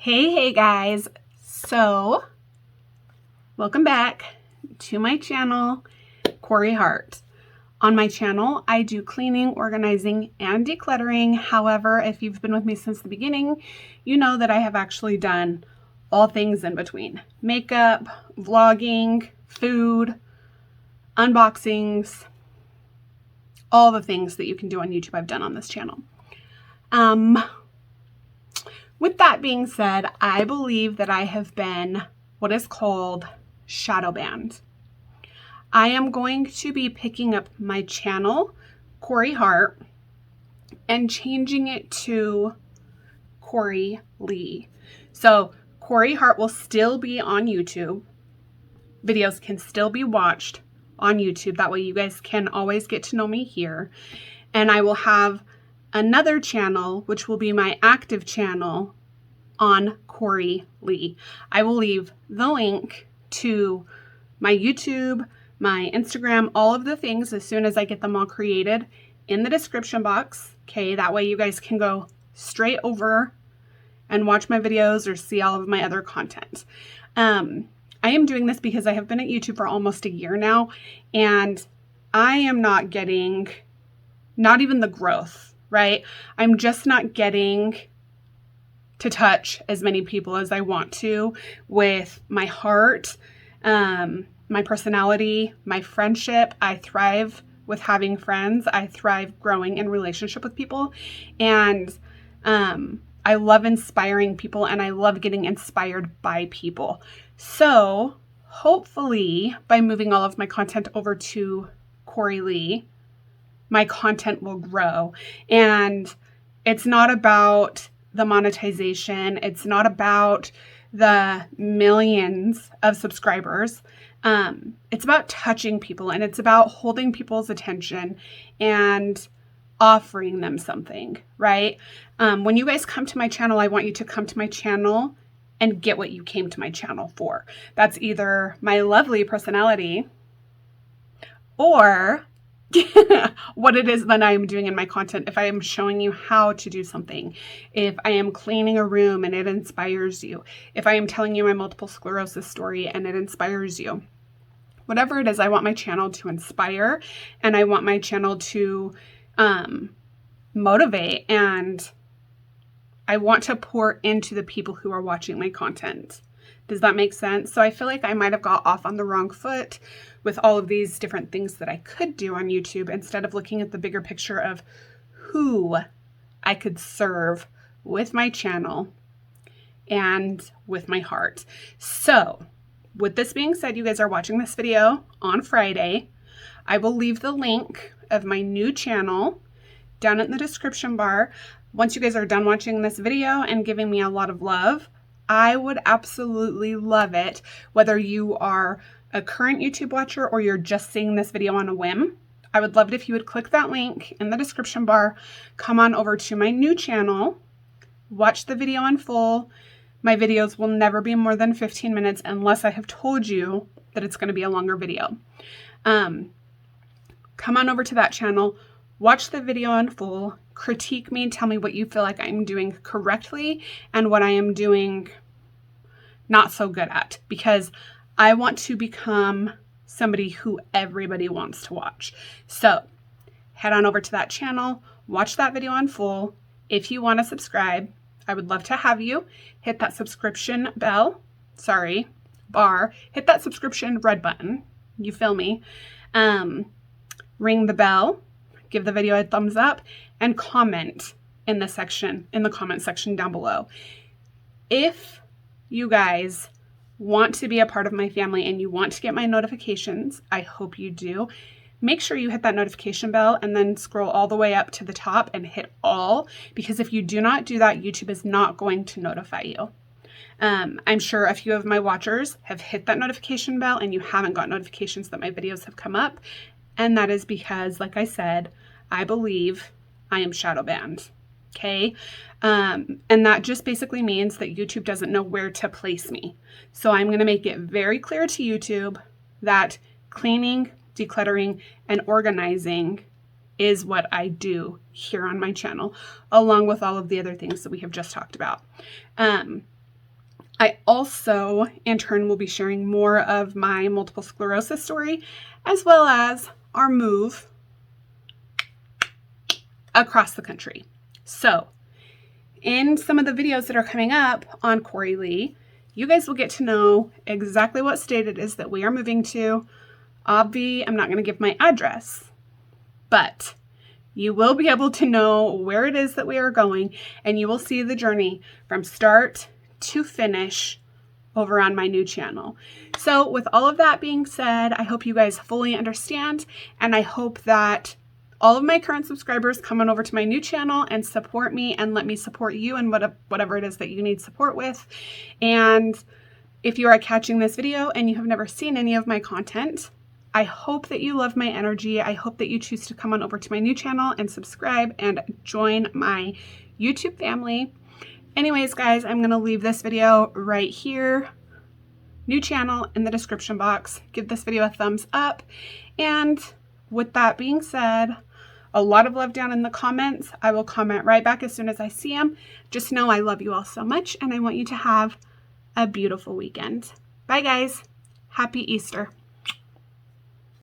Hey guys. So, welcome back to my channel, Cori Hart. On my channel, I do cleaning, organizing, and decluttering. However, if you've been with me since the beginning, you know that I have actually done all things in between. Makeup, vlogging, food, unboxings, all the things that you can do on YouTube I've done on this channel. With that being said, I believe that I have been what is called shadow banned. I am going to be picking up my channel, Cori Hart, and changing it to Cori Lee. So Cori Hart will still be on YouTube. Videos can still be watched on YouTube. That way you guys can always get to know me here. And I will have another channel, which will be my active channel, on Cori Lee. I will leave the link to my YouTube, my Instagram, all of the things as soon as I get them all created in the description box. Okay, that way you guys can go straight over and watch my videos or see all of my other content. I am doing this because I have been at YouTube for almost a year now, and I am not getting, not even the growth, right? I'm just not getting to touch as many people as I want to with my heart, my personality, my friendship. I thrive with having friends. I thrive growing in relationship with people. And I love inspiring people, and I love getting inspired by people. So hopefully by moving all of my content over to Cori Lee, my content will grow. And it's not about the monetization. It's not about the millions of subscribers. It's about touching people, and it's about holding people's attention and offering them something, right? When you guys come to my channel, I want you to come to my channel and get what you came to my channel for. That's either my lovely personality or what it is that I am doing in my content. If I am showing you how to do something, if I am cleaning a room and it inspires you, if I am telling you my multiple sclerosis story and it inspires you, whatever it is, I want my channel to inspire, and I want my channel to motivate, and I want to pour into the people who are watching my content. Does that make sense? So I feel like I might have got off on the wrong foot with all of these different things that I could do on YouTube, instead of looking at the bigger picture of who I could serve with my channel and with my heart. So with this being said, you guys are watching this video on Friday. I will leave the link of my new channel down in the description bar. Once you guys are done watching this video and giving me a lot of love, I would absolutely love it, whether you are a current YouTube watcher or you're just seeing this video on a whim. I would love it if you would click that link in the description bar, come on over to my new channel, watch the video in full. My videos will never be more than 15 minutes unless I have told you that it's going to be a longer video. Come on over to that channel, watch the video in full, critique me, tell me what you feel like I'm doing correctly and what I am doing not so good at, because I want to become somebody who everybody wants to watch. So head on over to that channel, watch that video in full. If you want to subscribe, I would love to have you. Hit that subscription bar, hit that subscription red button. You feel me? Ring the bell, give the video a thumbs up, and comment in the comment section down below. If you guys want to be a part of my family and you want to get my notifications, I hope you do, make sure you hit that notification bell and then scroll all the way up to the top and hit all, because if you do not do that, YouTube is not going to notify you. I'm sure a few of my watchers have hit that notification bell and you haven't got notifications that my videos have come up. And that is because, like I said, I believe I am shadow banned. Okay. And that just basically means that YouTube doesn't know where to place me. So I'm going to make it very clear to YouTube that cleaning, decluttering, and organizing is what I do here on my channel, along with all of the other things that we have just talked about. I also, in turn, will be sharing more of my multiple sclerosis story, as well as our move across the country. So in some of the videos that are coming up on Cori Lee, you guys will get to know exactly what state it is that we are moving to. I'm not going to give my address, but you will be able to know where it is that we are going, and you will see the journey from start to finish over on my new channel. So with all of that being said, I hope you guys fully understand, and I hope that all of my current subscribers come on over to my new channel and support me and let me support you in whatever it is that you need support with. And if you are catching this video and you have never seen any of my content, I hope that you love my energy. I hope that you choose to come on over to my new channel and subscribe and join my YouTube family. Anyways, guys, I'm going to leave this video right here. New channel in the description box. Give this video a thumbs up. And with that being said, a lot of love down in the comments. I will comment right back as soon as I see them. Just know I love you all so much, and I want you to have a beautiful weekend. Bye, guys. Happy Easter.